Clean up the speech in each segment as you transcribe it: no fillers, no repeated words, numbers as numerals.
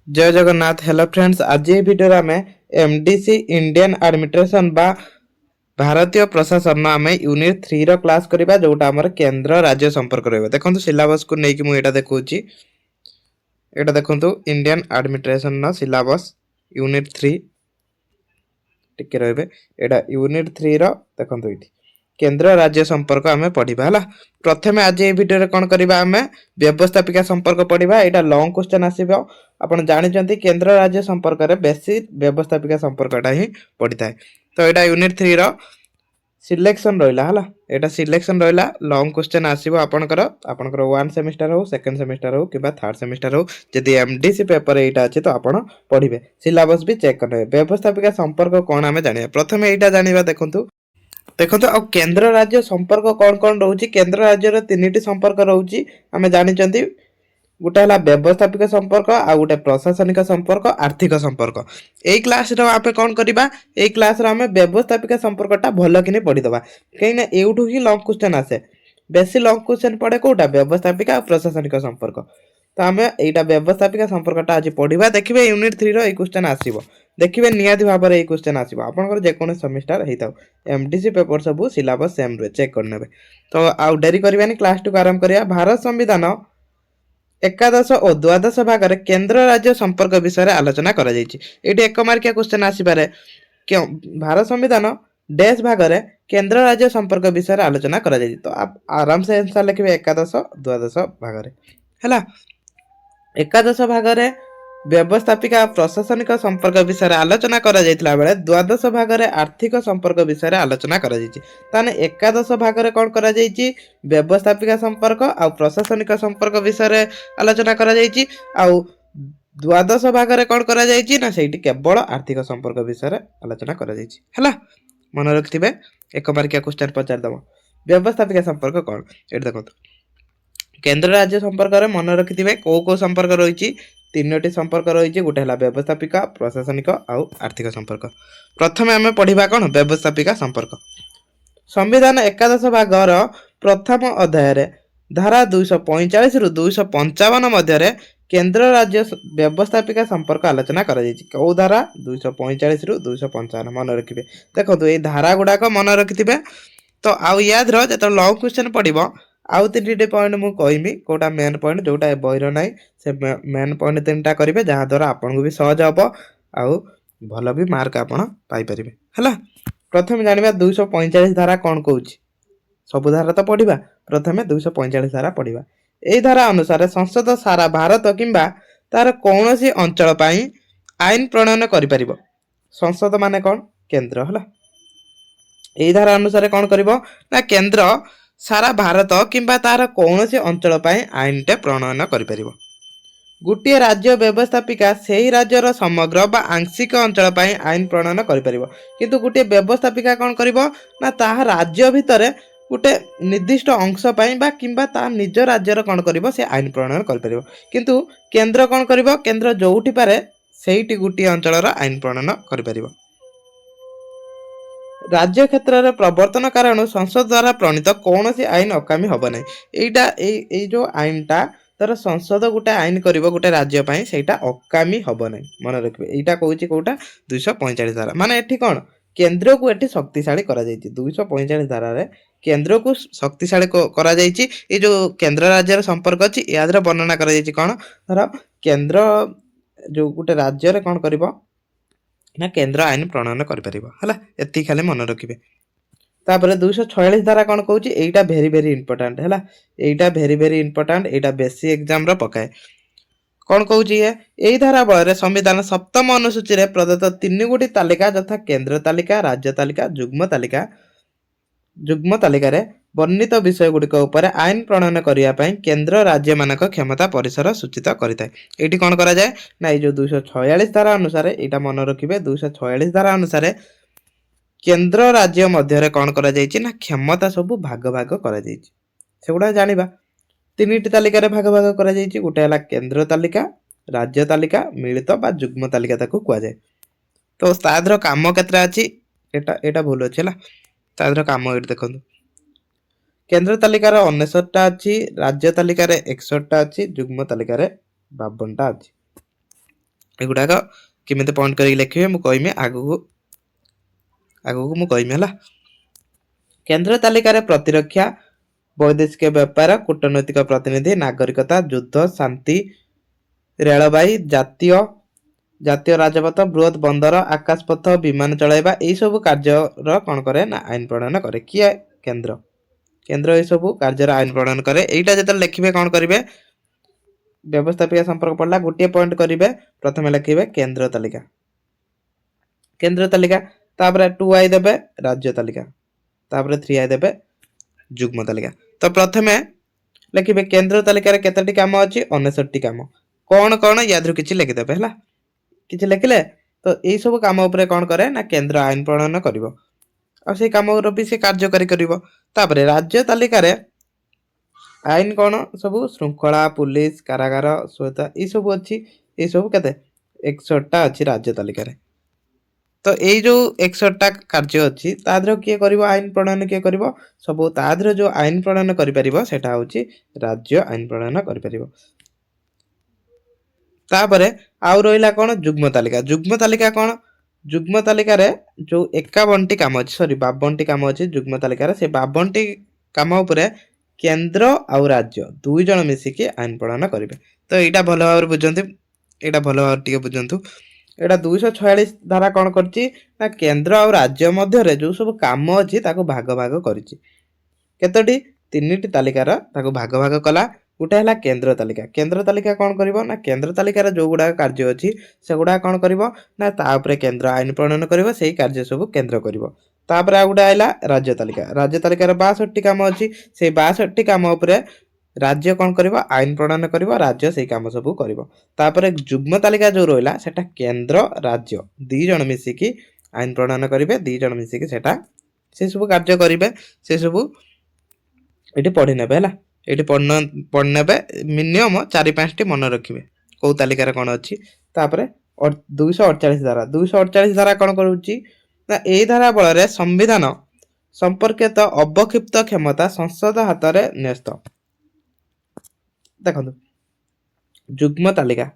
जय Jagannath. Hello friends, आज ये वीडियो आम एमडीसी इंडियन एडमिनिस्ट्रेशन बा भारतीय प्रशासन आम यूनिट 3 रो क्लास करबा जोटा हमर केंद्र राज्य संपर्क रहबो। देखंतु सिलेबस को नेकी मु एटा देखौची। एटा देखंतु इंडियन एडमिनिस्ट्रेशन नो सिलेबस यूनिट 3 टिके रहबे। एटा यूनिट 3 रो देखंतु इठी केंद्र राज्य संपर्क आमे पढिबा हला। प्रथमे आज ए वीडियो रे कोन करिबा आमे व्यवस्थापिका संपर्क पढिबा। एटा लॉन्ग क्वेश्चन आसीबो। आपण जानिचंती केंद्र राज्य संपर्क रे बेसी व्यवस्थापिका संपर्कटा ही पढिताय। तो एटा यूनिट 3 रो सिलेक्शन रहिला हला। एटा सिलेक्शन रहिला लॉन्ग क्वेश्चन आसीबो आपणकर 1 सेमेस्टर हो, सेकंड सेमेस्टर हो किबा थर्ड सेमेस्टर हो। जदि एमडीसी पेपर एटा अछि तो आपण पढिबे। सिलेबस भी चेक करबे। व्यवस्थापिका संपर्क कोन आमे जानिबा। प्रथमे एटा जानिबा देखंतु केंद्र राज्य संपर्क कौन कौन रोची। केंद्र राज्य तीन संपर्क रोची आम जानी। गोटे है व्यवस्थापिक संपर्क, आ गोटे प्रशासनिक संपर्क, आर्थिक संपर्क। यही क्लास आप कौन करवा, यही क्लास व्यवस्थापिक संपर्कटा भल कि पढ़ीदबा कहीं एवठू ही लॉन्ग क्वेश्चन आसे। बेसी लॉन्ग क्वेश्चन पड़े कौटा व्यवस्थापिक और प्रशासनिक संपर्क। तो आम यहाँ व्यवस्थापिक संपर्कटा आज पढ़ा। देखिए यूनिट 3 रो क्वेश्चन आसो। देखिए निहाती भाव में क्वेश्चन आसो। आपंकर जेको सेमिस्टर होता एमडीसी पेपर सब सिलेबस सेम रुहे, चेक करने। तो आउ डेरी करवानी, क्लास टू आरंभ करिया। भारत संविधान एकादश और द्वादश भाग में केंद्र राज्य संपर्क विषय आलोचना करा जायछि। एटी एक मार्किया क्वेश्चन आसीपारे। क्यों भारत संविधान डैश भाग में केंद्र राज्य संपर्क विषय आलोचना करा जायछि। तो आप आराम से आंसर लिखिबे एकादश द्वादश भाग में हैला। एकादश भाग में व्यवस्थापिका प्रशासनिक संपर्क विषय आलोचना करा जायतिला बेले द्वादश भाग में आर्थिक संपर्क विषय आलोचना करा जायछि। ताने एकादश भाग में कोन करा जायछि व्यवस्थापिका संपर्क आ प्रशासनिक संपर्क विषय आलोचना करा जायछि। आ द्वादश भाग में कोन करा जायछि ना सेठी केवल आर्थिक संपर्क विषय आलोचना करा जायछि हैला। मन रखिथिबे। एक मार्किया क्वेश्चन पचार दबो। व्यवस्थापिका संपर्क कोन एट देखो। केंद्र राज्य संपर्क रे मन रखिथिबे को संपर्क रहिछि। तीनोटी संपर्क रही। गोटे है व्यवस्थापिका, प्रशासनिक आउ आर्थिक संपर्क। प्रथमे आम पढ़ा कौन व्यवस्थापिका संपर्क। संविधान एकादश भागर प्रथम अध्याय धारा 245 रु 255 मध्य केंद्र राज्य व्यवस्थापिका संपर्क आलोचना करा जायछि। कौ धारा 245 रु 255 मन रखिबे। देखो ये धारा गुड़ाक मन रखिथिबे। तो आउ याद रो जत लॉन्ग क्वेश्चन पड़िबो आउ 3टी पॉइंट मु कहमी कोटा मेन पॉइंट जोटा बहिर नै से मेन पॉइंट 3टा करिवे जहा द्वारा आपन को भी सहज हबो आउ भलो भी मार्क आपन पाई परिबे हला। प्रथम जानिबा 245 धारा कोन कहूची। सब धारा तो पढ़िबा। प्रथमे 245 धारा पढ़िबा। एई धारा अनुसार संसद सारा भारत किंबा तार कोनोसी अंचल पई आईन प्रणयन करि परिबो। संसद माने कोन केंद्र हला। एई धारा अनुसार कोन करिवो ना केंद्र सारा भारत किंबा तार कोनोसी अंचल पई आईनटे प्रणयन करि परिबो। गोटे राज्य व्यवस्थापिका से ही राज्यर समग्र बा आंशिक अंचल पई आईन प्रणयन करि परिबो। किंतु गोटे व्यवस्थापिका कोन करिवो ना ताहा राज्य भितरे गोटे निर्दिष्ट अंश पई बा किंबा ता निज राज्यर कोन करिवो से आईन प्रणयन करि परिबो। किंतु केंद्र कोन करिवो केंद्र जोउठी पारे सेहीटी गोटे अंचलर आईन प्रणयन करि परिबो। राज्य क्षेत्र में प्रवर्तन कारण संसद द्वारा प्रणीत कौन सी आईन अकामी हम ना। यही जो आईनटा तर संसद गोटे आईन कर गोटे राज्य सेटा अकामी हम ना। मन रखिए यहाँ कौन कौटा 245 धारा माने एठी कौन केंद्र को एठी शक्तिशाली करा जायछि। 245 धारा रे केंद्र को शक्तिशाली करा जायछि। ये जो केंद्र राज्यर संपर्क अछि यादर वर्णना करा जायछि कोन धर केंद्र जो गोटे राज्य रे कोन करिवो ना केंद्र आईन प्रणयन करा एति खाली मन रखिए। तापर 246 धारा कौन कहूँ एटा भेरी भेरी इंपोर्टाट है। एटा भेरी भेरी इंपोर्टाट एटा बेसी एग्जाम रो पकाए। कौन कहूँ ये यही धारा बल संविधान सप्तम अनुसूची रे प्रदत्त 3 गोटी तालिका यथा केंद्र तालिका, राज्य तालिका, जुग्म तालिका रे वर्णित विषय गुड़िक उपर आईन प्रणयन करने केंद्र राज्य मानक क्षमता परिसर सूचित करिଥାଏ। एटी कौन करा जाए ना ये जो 246 धारा अनुसार यहाँ मन रखिए। 246 धारा अनुसार केंद्र राज्य मध्य कौन करा जायछि ना क्षमता सब भाग भाग करा जायछि। सेगुड़ा जानिबा 3टी तालिका भाग भाग करा जायछि। गोटे है केंद्र तालिका, राज्य तालिका, मिलित बा जुग्म तालिका ताकू कुआ जाए। तो तादर काम केतरा अछि एटा एटा भूल अछि हला। तादर काम एट देखंतु केंद्र तालिकार 69टा अच्छी, राज्य तालिकार 61टा अच्छी, जुग्म तालिकार 52टा अच्छी। एगुड़ाक केमिति पॉइंट करके लिखिए मु कहमी आगु आगु मु कहमी हला। केंद्र तालिकार प्रतिरक्षा, वैदेशिक व्यापार, कूटनैतिक प्रतिनिधि, नागरिकता, युद्ध, शांति, रेलबाई, जातीय जातीय राजपथ, बृहत बंदर, आकाशपथ, विमान चलाइबा एई सब कार्यर कौन करे ना आईन प्रणयन करे। किए? केंद्र। केंद्र ए सब कार्यर आईन प्रणयन करे। एइटा जते लिखिबे कौन करिवे? व्यवस्थापिका संपर्क पड़ला गोटे पॉइंट करिवे, प्रथमे लिखिबे केंद्र तालिका। केंद्र तालिका तापर 2i देबे राज्य तालिका, तापर 3i देबे युग्म तालिका। तो प्रथमे लिखिबे केंद्र तालिकार केतेटी काम अछि? 69टी काम। कौन कौन यादरु किछि लिखि देबे हला। किछि लिखिले तो एई सब काम उपरे कौन करे ना केंद्र आईन प्रणयन करिवो आ से काम भी से कार्यकारी करिवो। तापर राज्य तालिकार आईन कौन सब? श्रृंखला, पुलिस, कारागार, श्वेता ए सब अछि। ए सब केते 61टा अछि राज्य तालिकार। तो एई जो 61टा कार्य अछि तादर किए करिवो आईन प्रणयन किए करिवो? सब तादर जो आईन प्रणयन करि परिवो सेटा होछि राज्य आईन प्रणयन करि परिवो। तापरे आउ रहिला कौन? युग्म तालिका। युग्म तालिका कौन? युग्म तालिकार जो 51टी काम अछि, सॉरी 52टी काम अछि युग्म तालिकार। से 52टी काम उपरे केंद्र आउ राज्य दुई जण मिसी के आईन प्रणयन करिवे। तो एटा भलो भाबरे बुझंती, एटा भलो भाबरे टिके बुझंतु। एटा 246 धारा कौन करछि ना केंद्र आउ राज्य मध्य रे जो सब काम अछि ताको भाग भाग करिछि। केतोटी? 3टी तालिकार ताको भाग भाग कला। गोटे हला केंद्र तालिका। केंद्र तालिका कौन करिवो ना केंद्र तालिकार जो गुडा कार्य अछि से गुडा कौन करिवो ना ता उपरे केंद्र आईन प्रणयन करिवो, सेही कार्य सब केंद्र करिवो। तापर आ गुडा आइला राज्य तालिका। राज्य तालिकार 62टी काम अछि, से 62टी काम उपरे राज्य कौन करिवो? आईन प्रणयन करिवो, राज्य सेही काम सब करिवो। तापर युग्म तालिका जो रहिला सेटा केंद्र राज्य दी जण मिसी की आईन प्रणयन करिवे, दी जण मिसी की सेटा से सब कार्य करिवे। से सब एटी पढ़ी नेबे हला। एटी पढ़ नेबे मिनिमम 4-5टी मन रखिबे को तालिकार कोन अछि। तापरे 248 धारा। 248 धारा कोन करूची ना एई धारा बळ रे संविधान संपर्कित अवक्षिप्त क्षमता संसद हाथ रे न्यस्त। देखंतु युग्म तालिका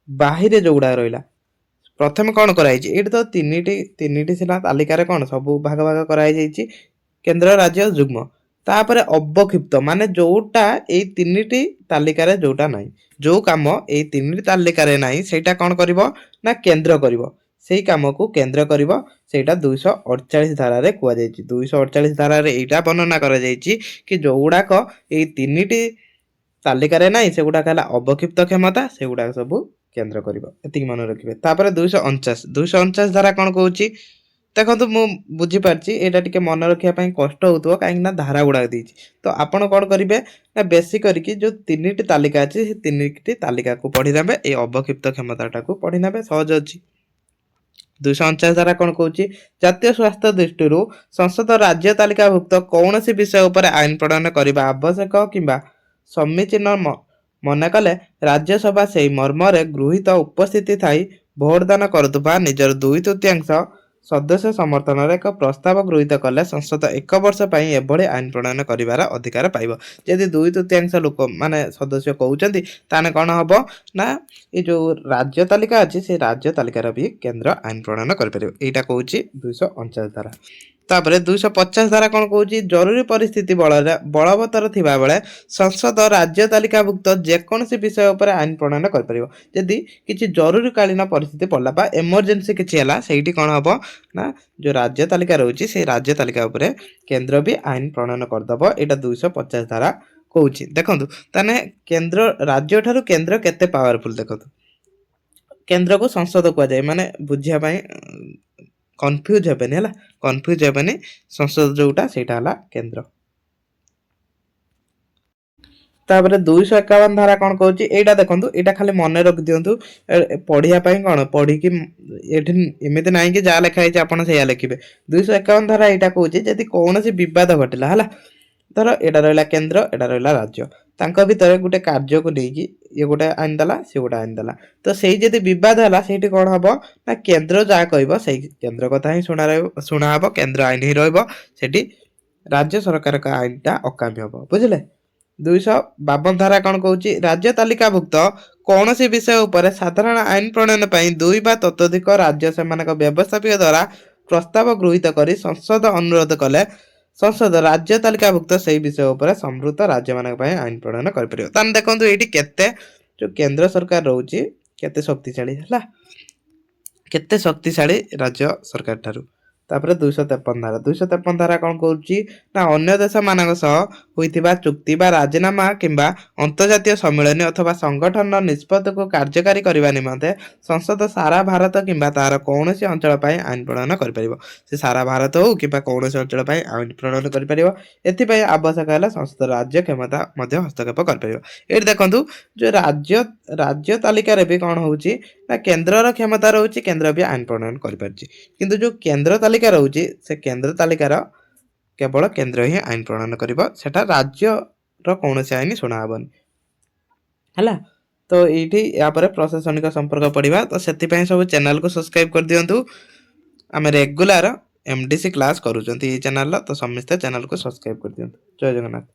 बाहिरे जोगुडा रहिला प्रथम कोन कराई छि? एटी तो तीनिटी सिना तालिकार कोन सब भाग भाग कराई जाईछि केंद्र राज्य युग्म। तापरे अवक्षिप्त माने जोटा एई तीनिटी तालिकार जोटा नाही, जो काम एई तीनिटी तालिकार नाही सेटा कोन करिवो ना केंद्र करिवो। सेही काम को केंद्र करिवो, सेटा 248 धारा रे कुआ जाईछि। 248 धारा रे एटा वर्णना करा जाईछि कि जोगुडा को एई तीनिटी तालिकार नाही सेगुडा कहला अवक्षिप्त क्षमता, सेगुडा सब केंद्र करिवो। एतिक मन रखिबे। तापरे 249 धारा कोन कहूछि देखंतु मु बुझी पारछि एटा टिके मन रखिया पई कष्ट होतबो काहे ना धारा गुडा दैछि। तो आपण कोन करिवे ना बेसी करिकि जो तीनिटी तालिका अछि से तीनिटी तालिका को पढि नेबे, ए अवक्षिप्त क्षमताटा को पढि नेबे, सहज अछि। 249 धारा कोन कहूछि जातीय स्वास्थ्य दृष्टिरु संसद राज्य तालिकाभुक्त कौनसी विषय उपरे आईन प्रणयन करिबा आवश्यक किंबा समीचीन मने कले राज्यसभा सेही मर्मरे गृहीत उपस्थिति थाई भोटदान करतुबा निजर 2/3 सदस्य समर्थन रे एक प्रस्ताव गृहीत कले संसद 1 वर्ष पई एभଳି आईन प्रणयन करिवार अधिकार पाइबो। यदि 2/3 लोक माने सदस्य कहउचंती ताने कोन हबो ना ए जो राज्य तालिका अछि से राज्य तालिकार भी केंद्र आईन प्रणयन करि परिबो। एटा कहउची 249 धारा। तापरे 250 धारा कोन कहउची जरूरी परिस्थिति बलवत्तर थिबा बेले संसद राज्य तालिकाभुक्त जेकोनसी विषय ऊपर आईन प्रणयन कर परिबो। यदि किछि जरूरी कालीन परिस्थिति पड़ला बा इमरजेंसी किछि हला सेठी कोन हबो ना जो राज्य तालिका रहउची से राज्य तालिका ऊपर केंद्र भी आईन प्रणयन कर दबो। एटा 250 धारा कहउची। देखंतु ताने केंद्र राज्य ठारू केंद्र केते पावरफुल देखंतु। केंद्र को संसद को जाय माने बुझिया पई कंफ्यूज हेबेनी हला, कंफ्यूज हेबेनी। संसद जोटा सेटा हला केंद्र। तापरे 251 धारा कोन कहउची एटा देखंतु, एटा खाली मने रख दियंतु पढिया पई कोन पढी कि एठी एमिते नाही कि जा लेखा है आपण सेया लिखिबे। 251 धारा एटा कहउची जदि कोनोसी विवाद घटिला हला धर एटा रहला केंद्र एटा रहला राज्य तांका भितर गुटे कार्य को देकी ये गुटे आइन दला से गुटे आइन दला, तो सेही जदि विवाद हला सेठी कोन हबो ना केंद्र जा कहबो सेही केंद्र कथा ही सुना हबो, केंद्र आइन ही रहबो, सेठी राज्य सरकार का आइनटा अकामी हबो। बुझिले? 252 धारा कोन कहउची राज्य तालिकाभुक्त କୌଣସି ବିଷୟ ଉପରେ ସାଧାରଣ ଆଇନ ପ୍ରଣୟନ ପାଇଁ 2 ବା ତତୋଧିକ ରାଜ୍ୟ ସେମାନଙ୍କ ବ୍ୟବସ୍ଥାପିକା ଦ୍ୱାରା ପ୍ରସ୍ତାବ ଗୃହୀତ କରି ସଂସଦ ଅନୁରୋଧ କଲେ ସଂସଦ ରାଜ୍ୟ ତାଲିକାଭୁକ୍ତ ସେହି ବିଷୟ ଉପରେ ସମ୍ପୃକ୍ତ ରାଜ୍ୟମାନଙ୍କ ପାଇଁ ଆଇନ ପ୍ରଣୟନ କରିପାରିବ। ତାହେଲେ ଦେଖନ୍ତୁ ଏଇଠି କେତେ ଯୋଉ କେନ୍ଦ୍ର ସରକାର ରହୁଛି କେତେ ଶକ୍ତିଶାଳୀ ହେଲା, କେତେ ଶକ୍ତିଶାଳୀ ରାଜ୍ୟ ସରକାର ଠାରୁ। ତାପରେ 253 ଧାରା 253 ଧାରା କ'ଣ କହୁଛି ନା ଅନ୍ୟ ଦେଶମାନଙ୍କ ସହ ହୋଇଥିବା ଚୁକ୍ତି ବା ରାଜିନାମା କିମ୍ବା ଅନ୍ତର୍ଜାତୀୟ ସମ୍ମିଳନୀ ଅଥବା ସଂଗଠନର ନିଷ୍ପତ୍ତିକୁ କାର୍ଯ୍ୟକାରୀ କରିବା ନିମନ୍ତେ ସଂସଦ ସାରା ଭାରତ କିମ୍ବା ତାହାର କୌଣସି ଅଞ୍ଚଳ ପାଇଁ ଆଇନ ପ୍ରଣୟନ କରିପାରିବ। ସେ ସାରା ଭାରତ ହଉ କିମ୍ବା କୌଣସି ଅଞ୍ଚଳ ପାଇଁ ଆଇନ ପ୍ରଣୟନ କରିପାରିବ। ଏଥିପାଇଁ ଆବଶ୍ୟକ ହେଲେ ସଂସଦ ରାଜ୍ୟ କ୍ଷମତା ମଧ୍ୟ ହସ୍ତକ୍ଷେପ କରିପାରିବ। ଏଠି ଦେଖନ୍ତୁ ଯୋଉ ରାଜ୍ୟ ତାଲିକାରେ ବି କ'ଣ ହଉଛି ନା କେନ୍ଦ୍ରର କ୍ଷମତା ରହୁଛି, କେନ୍ଦ୍ର ବି ଆଇନ ପ୍ରଣୟନ କରିପାରୁଛି। କିନ୍ତୁ ଯୋଉ କେନ୍ଦ୍ର ତାଲିକା ରହୁଛି ସେ କେନ୍ଦ୍ର ତାଲିକାର କେବଳ କେନ୍ଦ୍ର ହିଁ ଆଇନ ପ୍ରଣୟନ କରିବ, ସେଟା ରାଜ୍ୟର କୌଣସି ଆଇନ ଶୁଣା ହେବନି ହେଲା। ତ ଏଇଠି ୟାପରେ ପ୍ରଶାସନିକ ସମ୍ପର୍କ ପଡ଼ିବା, ତ ସେଥିପାଇଁ ସବୁ ଚ୍ୟାନେଲକୁ ସବସ୍କ୍ରାଇବ କରିଦିଅନ୍ତୁ। ଆମେ ରେଗୁଲାର MDC କ୍ଲାସ୍ କରୁଛନ୍ତି ଏଇ ଚ୍ୟାନେଲର, ତ ସମସ୍ତେ ଚ୍ୟାନେଲକୁ ସବସ୍କ୍ରାଇବ କରିଦିଅନ୍ତୁ। ଜୟ ଜଗନ୍ନାଥ।